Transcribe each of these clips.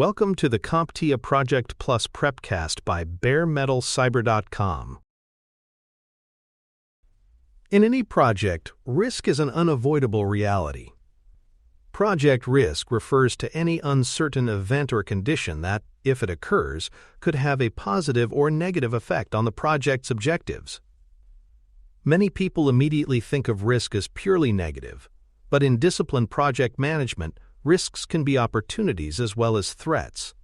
Welcome to the CompTIA Project Plus prepcast by baremetalcyber.com. In any project, risk is an unavoidable reality. Project risk refers to any uncertain event or condition that, if it occurs, could have a positive or negative effect on the project's objectives. Many people immediately think of risk as purely negative, but in disciplined project management, risks can be opportunities as well as threats.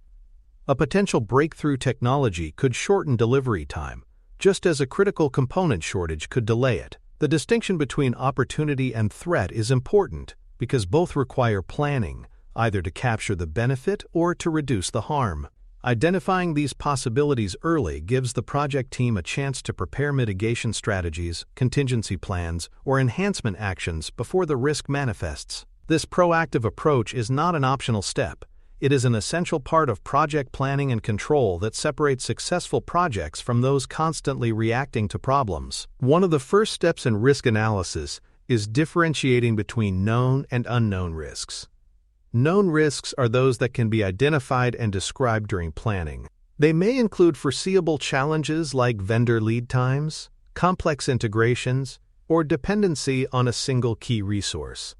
A potential breakthrough technology could shorten delivery time, just as a critical component shortage could delay it. The distinction between opportunity and threat is important because both require planning, either to capture the benefit or to reduce the harm. Identifying these possibilities early gives the project team a chance to prepare mitigation strategies, contingency plans, or enhancement actions before the risk manifests. This proactive approach is not an optional step. It is an essential part of project planning and control that separates successful projects from those constantly reacting to problems. One of the first steps in risk analysis is differentiating between known and unknown risks. Known risks are those that can be identified and described during planning. They may include foreseeable challenges like vendor lead times, complex integrations, or dependency on a single key resource.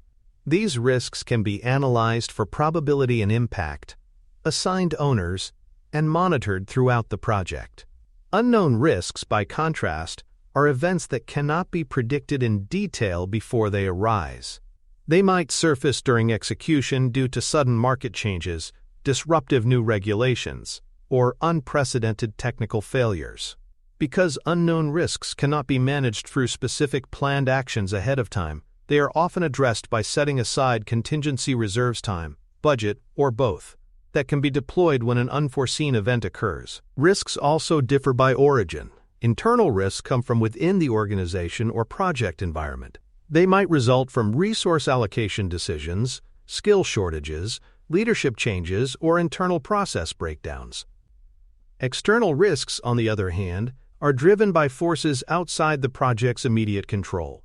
These risks can be analyzed for probability and impact, assigned owners, and monitored throughout the project. Unknown risks, by contrast, are events that cannot be predicted in detail before they arise. They might surface during execution due to sudden market changes, disruptive new regulations, or unprecedented technical failures. Because unknown risks cannot be managed through specific planned actions ahead of time, they are often addressed by setting aside contingency reserves time, budget, or both, that can be deployed when an unforeseen event occurs. Risks also differ by origin. Internal risks come from within the organization or project environment. They might result from resource allocation decisions, skill shortages, leadership changes, or internal process breakdowns. External risks, on the other hand, are driven by forces outside the project's immediate control.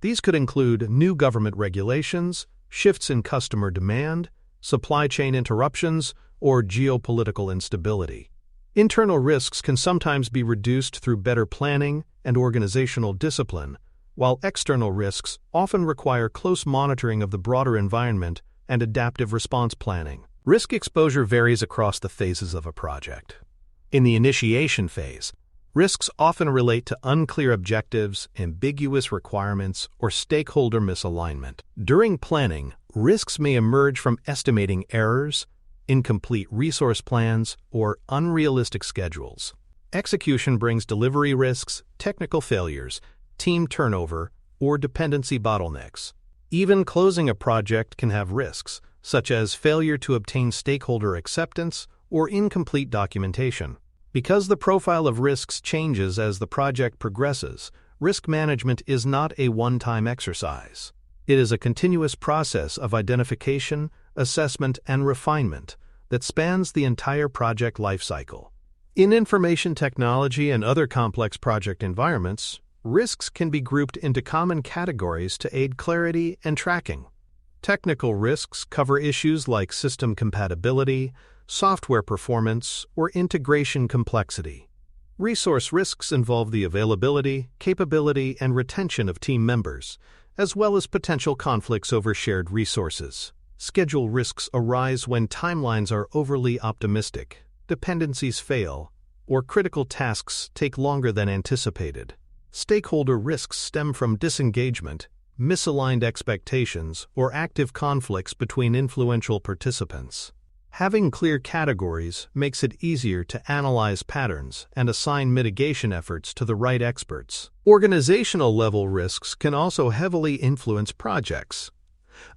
These could include new government regulations, shifts in customer demand, supply chain interruptions, or geopolitical instability. Internal risks can sometimes be reduced through better planning and organizational discipline, while external risks often require close monitoring of the broader environment and adaptive response planning. Risk exposure varies across the phases of a project. In the initiation phase, risks often relate to unclear objectives, ambiguous requirements, or stakeholder misalignment. During planning, risks may emerge from estimating errors, incomplete resource plans, or unrealistic schedules. Execution brings delivery risks, technical failures, team turnover, or dependency bottlenecks. Even closing a project can have risks, such as failure to obtain stakeholder acceptance or incomplete documentation. Because the profile of risks changes as the project progresses, risk management is not a one-time exercise. It is a continuous process of identification, assessment, and refinement that spans the entire project lifecycle. In information technology and other complex project environments, risks can be grouped into common categories to aid clarity and tracking. Technical risks cover issues like system compatibility, software performance, or integration complexity. Resource risks involve the availability, capability, and retention of team members, as well as potential conflicts over shared resources. Schedule risks arise when timelines are overly optimistic, dependencies fail, or critical tasks take longer than anticipated. Stakeholder risks stem from disengagement, misaligned expectations, or active conflicts between influential participants. Having clear categories makes it easier to analyze patterns and assign mitigation efforts to the right experts. Organizational-level risks can also heavily influence projects.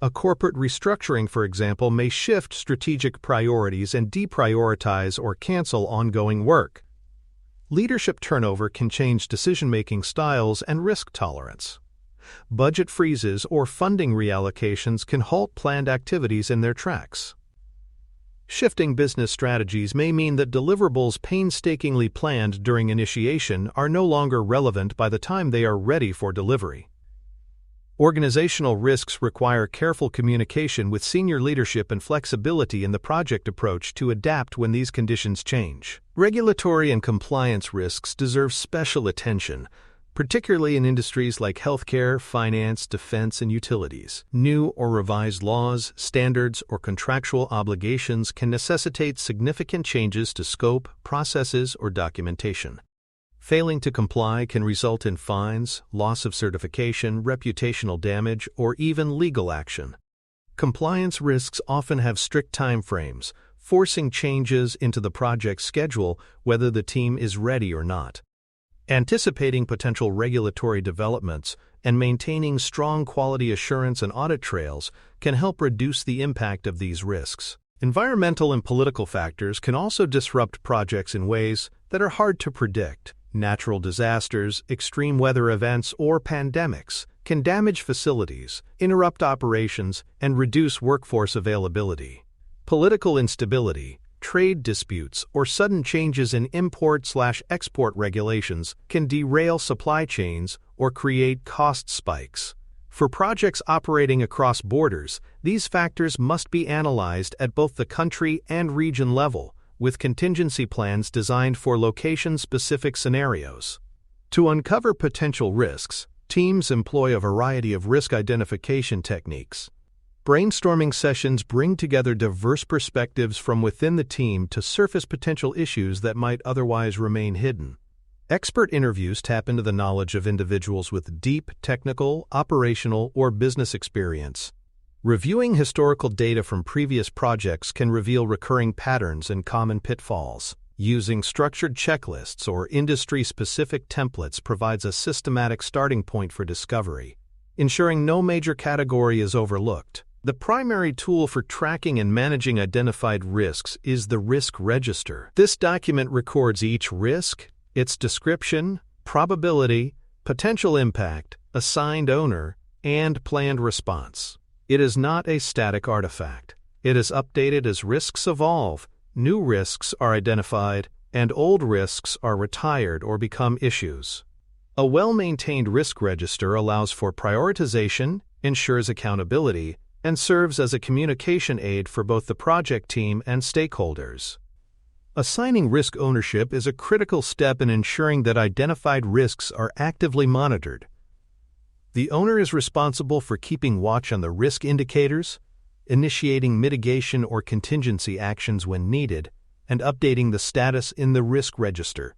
A corporate restructuring, for example, may shift strategic priorities and deprioritize or cancel ongoing work. Leadership turnover can change decision-making styles and risk tolerance. Budget freezes or funding reallocations can halt planned activities in their tracks. Shifting business strategies may mean that deliverables painstakingly planned during initiation are no longer relevant by the time they are ready for delivery. Organizational risks require careful communication with senior leadership and flexibility in the project approach to adapt when these conditions change. Regulatory and compliance risks deserve special attention, particularly in industries like healthcare, finance, defense, and utilities. New or revised laws, standards, or contractual obligations can necessitate significant changes to scope, processes, or documentation. Failing to comply can result in fines, loss of certification, reputational damage, or even legal action. Compliance risks often have strict timeframes, forcing changes into the project schedule whether the team is ready or not. Anticipating potential regulatory developments and maintaining strong quality assurance and audit trails can help reduce the impact of these risks. Environmental and political factors can also disrupt projects in ways that are hard to predict. Natural disasters, extreme weather events, or pandemics can damage facilities, interrupt operations, and reduce workforce availability. Political instability, trade disputes, or sudden changes in import/export regulations can derail supply chains or create cost spikes. For projects operating across borders, these factors must be analyzed at both the country and region level, with contingency plans designed for location-specific scenarios. To uncover potential risks, teams employ a variety of risk identification techniques. Brainstorming sessions bring together diverse perspectives from within the team to surface potential issues that might otherwise remain hidden. Expert interviews tap into the knowledge of individuals with deep technical, operational, or business experience. Reviewing historical data from previous projects can reveal recurring patterns and common pitfalls. Using structured checklists or industry-specific templates provides a systematic starting point for discovery, ensuring no major category is overlooked. The primary tool for tracking and managing identified risks is the risk register. This document records each risk, its description, probability, potential impact, assigned owner, and planned response. It is not a static artifact. It is updated as risks evolve, new risks are identified, and old risks are retired or become issues. A well-maintained risk register allows for prioritization, ensures accountability, and serves as a communication aid for both the project team and stakeholders. Assigning risk ownership is a critical step in ensuring that identified risks are actively monitored. The owner is responsible for keeping watch on the risk indicators, initiating mitigation or contingency actions when needed, and updating the status in the risk register.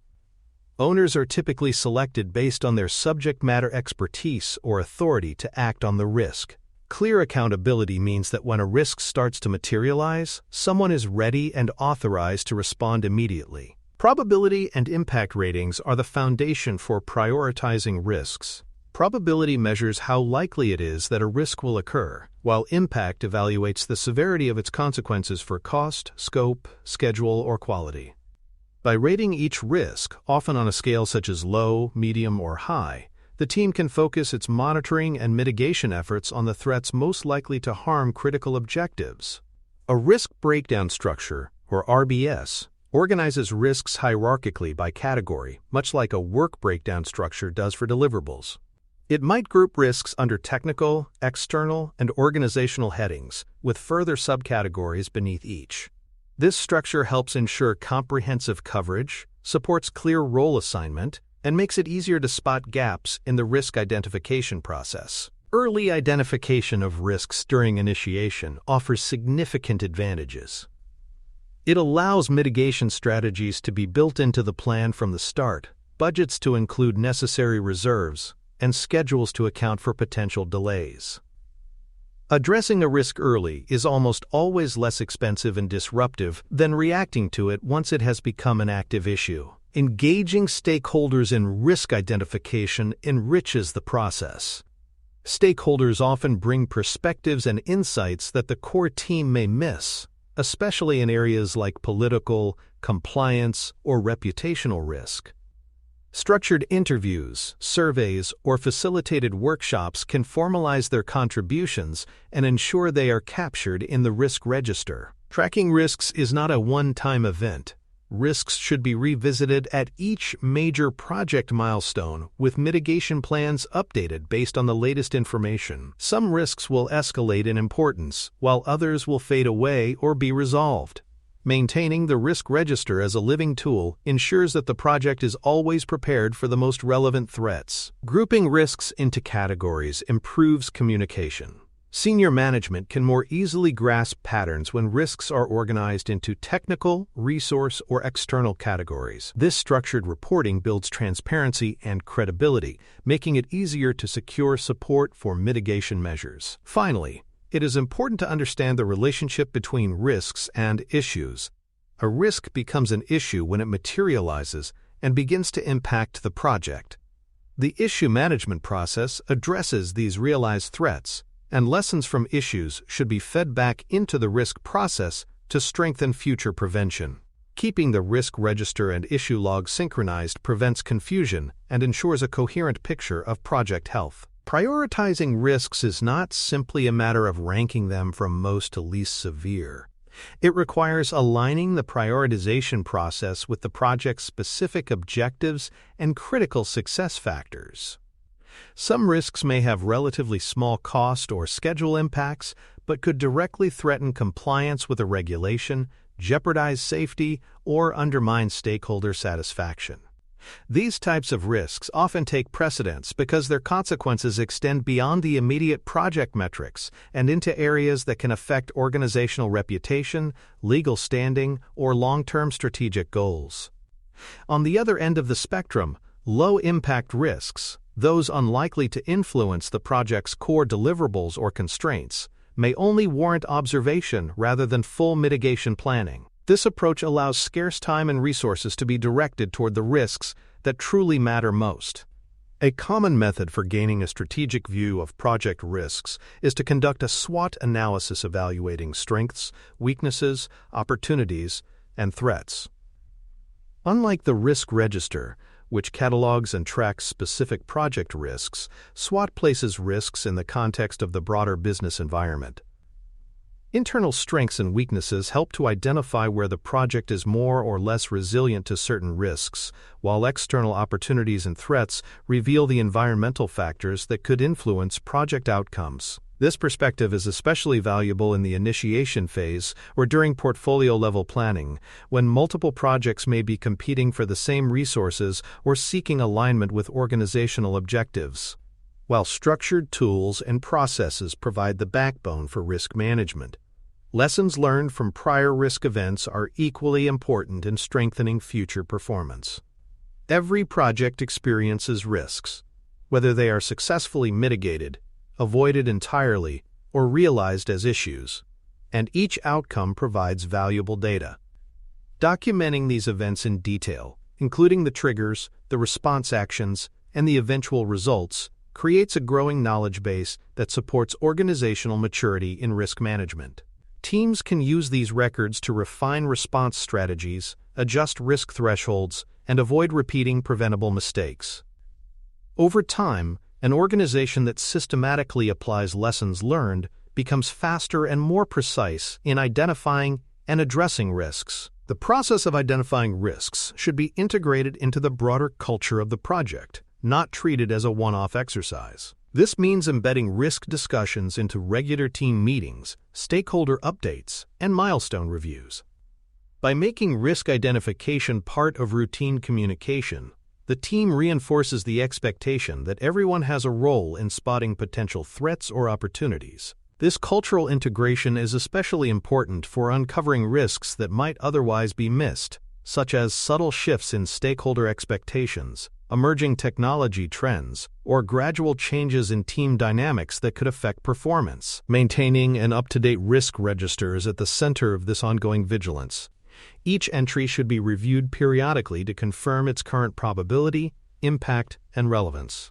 Owners are typically selected based on their subject matter expertise or authority to act on the risk. Clear accountability means that when a risk starts to materialize, someone is ready and authorized to respond immediately. Probability and impact ratings are the foundation for prioritizing risks. Probability measures how likely it is that a risk will occur, while impact evaluates the severity of its consequences for cost, scope, schedule, or quality. By rating each risk, often on a scale such as low, medium, or high, the team can focus its monitoring and mitigation efforts on the threats most likely to harm critical objectives. A risk breakdown structure, or RBS, organizes risks hierarchically by category, much like a work breakdown structure does for deliverables. It might group risks under technical, external, and organizational headings, with further subcategories beneath each. This structure helps ensure comprehensive coverage, supports clear role assignment, and makes it easier to spot gaps in the risk identification process. Early identification of risks during initiation offers significant advantages. It allows mitigation strategies to be built into the plan from the start, budgets to include necessary reserves, and schedules to account for potential delays. Addressing a risk early is almost always less expensive and disruptive than reacting to it once it has become an active issue. Engaging stakeholders in risk identification enriches the process. Stakeholders often bring perspectives and insights that the core team may miss, especially in areas like political, compliance, or reputational risk. Structured interviews, surveys, or facilitated workshops can formalize their contributions and ensure they are captured in the risk register. Tracking risks is not a one-time event. Risks should be revisited at each major project milestone, with mitigation plans updated based on the latest information. Some risks will escalate in importance, while others will fade away or be resolved. Maintaining the risk register as a living tool ensures that the project is always prepared for the most relevant threats. Grouping risks into categories improves communication. Senior management can more easily grasp patterns when risks are organized into technical, resource, or external categories. This structured reporting builds transparency and credibility, making it easier to secure support for mitigation measures. Finally, it is important to understand the relationship between risks and issues. A risk becomes an issue when it materializes and begins to impact the project. The issue management process addresses these realized threats, and lessons from issues should be fed back into the risk process to strengthen future prevention. Keeping the risk register and issue log synchronized prevents confusion and ensures a coherent picture of project health. Prioritizing risks is not simply a matter of ranking them from most to least severe. It requires aligning the prioritization process with the project's specific objectives and critical success factors. Some risks may have relatively small cost or schedule impacts, but could directly threaten compliance with a regulation, jeopardize safety, or undermine stakeholder satisfaction. These types of risks often take precedence because their consequences extend beyond the immediate project metrics and into areas that can affect organizational reputation, legal standing, or long-term strategic goals. On the other end of the spectrum, low-impact risks, those unlikely to influence the project's core deliverables or constraints, may only warrant observation rather than full mitigation planning. This approach allows scarce time and resources to be directed toward the risks that truly matter most. A common method for gaining a strategic view of project risks is to conduct a SWOT analysis evaluating strengths, weaknesses, opportunities, and threats. Unlike the risk register, which catalogs and tracks specific project risks, SWOT places risks in the context of the broader business environment. Internal strengths and weaknesses help to identify where the project is more or less resilient to certain risks, while external opportunities and threats reveal the environmental factors that could influence project outcomes. This perspective is especially valuable in the initiation phase or during portfolio-level planning, when multiple projects may be competing for the same resources or seeking alignment with organizational objectives. While structured tools and processes provide the backbone for risk management, lessons learned from prior risk events are equally important in strengthening future performance. Every project experiences risks, whether they are successfully mitigated, avoided entirely, or realized as issues, and each outcome provides valuable data. Documenting these events in detail, including the triggers, the response actions, and the eventual results, creates a growing knowledge base that supports organizational maturity in risk management. Teams can use these records to refine response strategies, adjust risk thresholds, and avoid repeating preventable mistakes. Over time, an organization that systematically applies lessons learned becomes faster and more precise in identifying and addressing risks. The process of identifying risks should be integrated into the broader culture of the project, not treated as a one-off exercise. This means embedding risk discussions into regular team meetings, stakeholder updates, and milestone reviews. By making risk identification part of routine communication, the team reinforces the expectation that everyone has a role in spotting potential threats or opportunities. This cultural integration is especially important for uncovering risks that might otherwise be missed, such as subtle shifts in stakeholder expectations, emerging technology trends, or gradual changes in team dynamics that could affect performance. Maintaining an up-to-date risk register is at the center of this ongoing vigilance. Each entry should be reviewed periodically to confirm its current probability, impact, and relevance.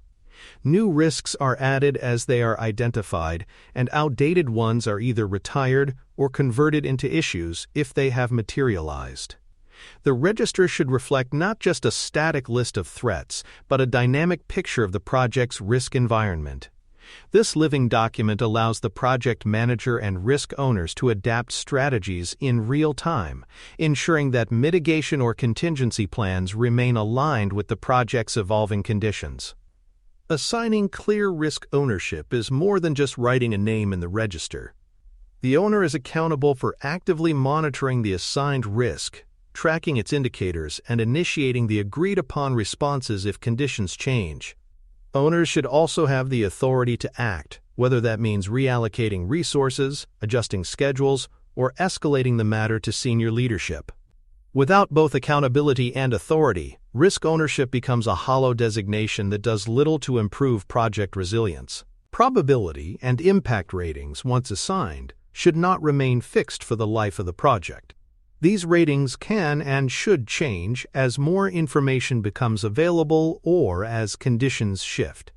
New risks are added as they are identified, and outdated ones are either retired or converted into issues if they have materialized. The register should reflect not just a static list of threats, but a dynamic picture of the project's risk environment. This living document allows the project manager and risk owners to adapt strategies in real time, ensuring that mitigation or contingency plans remain aligned with the project's evolving conditions. Assigning clear risk ownership is more than just writing a name in the register. The owner is accountable for actively monitoring the assigned risk, tracking its indicators, and initiating the agreed-upon responses if conditions change. Owners should also have the authority to act, whether that means reallocating resources, adjusting schedules, or escalating the matter to senior leadership. Without both accountability and authority, risk ownership becomes a hollow designation that does little to improve project resilience. Probability and impact ratings, once assigned, should not remain fixed for the life of the project. These ratings can and should change as more information becomes available or as conditions shift.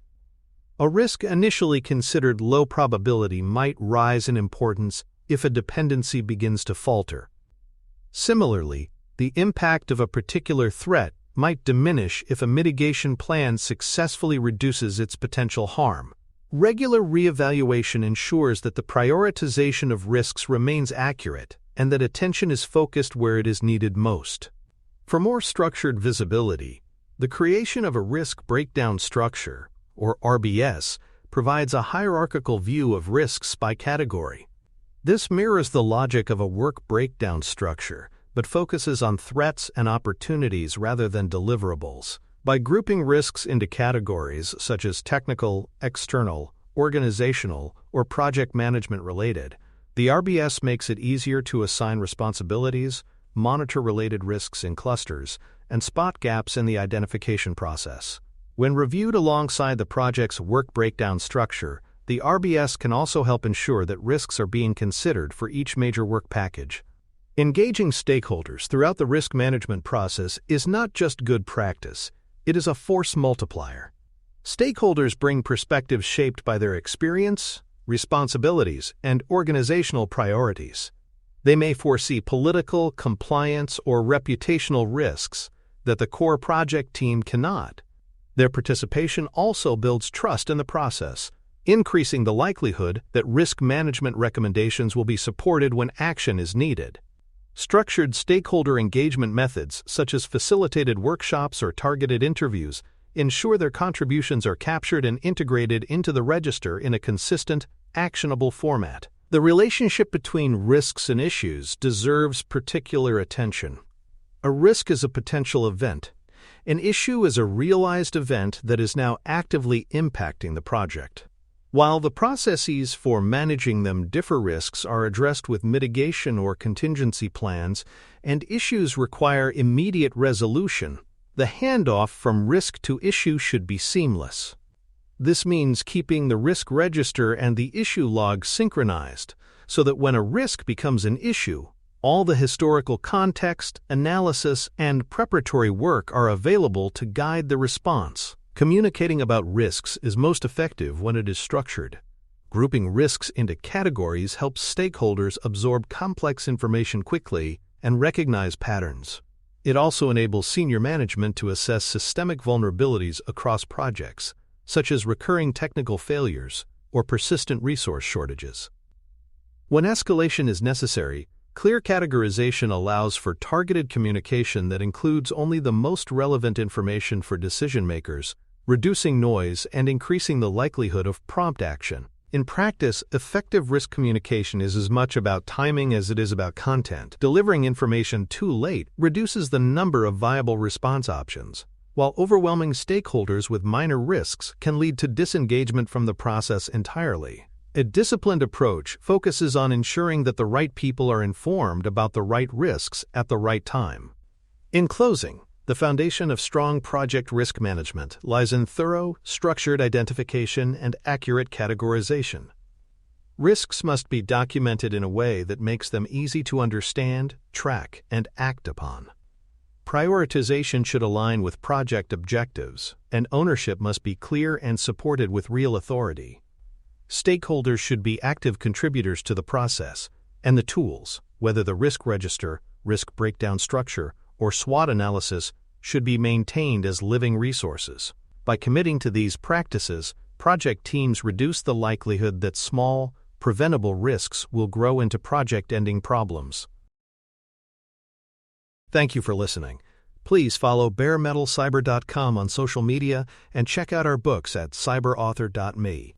A risk initially considered low probability might rise in importance if a dependency begins to falter. Similarly, the impact of a particular threat might diminish if a mitigation plan successfully reduces its potential harm. Regular reevaluation ensures that the prioritization of risks remains accurate and that attention is focused where it is needed most. For more structured visibility, the creation of a risk breakdown structure, or RBS, provides a hierarchical view of risks by category. This mirrors the logic of a work breakdown structure, but focuses on threats and opportunities rather than deliverables. By grouping risks into categories such as technical, external, organizational, or project management related, the RBS makes it easier to assign responsibilities, monitor related risks in clusters, and spot gaps in the identification process. When reviewed alongside the project's work breakdown structure, the RBS can also help ensure that risks are being considered for each major work package. Engaging stakeholders throughout the risk management process is not just good practice, it is a force multiplier. Stakeholders bring perspectives shaped by their experience, responsibilities, and organizational priorities. They may foresee political, compliance, or reputational risks that the core project team cannot. Their participation also builds trust in the process, increasing the likelihood that risk management recommendations will be supported when action is needed. Structured stakeholder engagement methods, such as facilitated workshops or targeted interviews, ensure their contributions are captured and integrated into the register in a consistent, actionable format. The relationship between risks and issues deserves particular attention. A risk is a potential event. An issue is a realized event that is now actively impacting the project. While the processes for managing them differ, risks are addressed with mitigation or contingency plans, and issues require immediate resolution. The handoff from risk to issue should be seamless. This means keeping the risk register and the issue log synchronized, so that when a risk becomes an issue, all the historical context, analysis, and preparatory work are available to guide the response. Communicating about risks is most effective when it is structured. Grouping risks into categories helps stakeholders absorb complex information quickly and recognize patterns. It also enables senior management to assess systemic vulnerabilities across projects, such as recurring technical failures or persistent resource shortages. When escalation is necessary, clear categorization allows for targeted communication that includes only the most relevant information for decision-makers, reducing noise and increasing the likelihood of prompt action. In practice, effective risk communication is as much about timing as it is about content. Delivering information too late reduces the number of viable response options, while overwhelming stakeholders with minor risks can lead to disengagement from the process entirely. A disciplined approach focuses on ensuring that the right people are informed about the right risks at the right time. In closing, the foundation of strong project risk management lies in thorough, structured identification and accurate categorization. Risks must be documented in a way that makes them easy to understand, track, and act upon. Prioritization should align with project objectives, and ownership must be clear and supported with real authority. Stakeholders should be active contributors to the process, and the tools, whether the risk register, risk breakdown structure, or SWOT analysis, should be maintained as living resources. By committing to these practices, project teams reduce the likelihood that small, preventable risks will grow into project-ending problems. Thank you for listening. Please follow baremetalcyber.com on social media and check out our books at cyberauthor.me.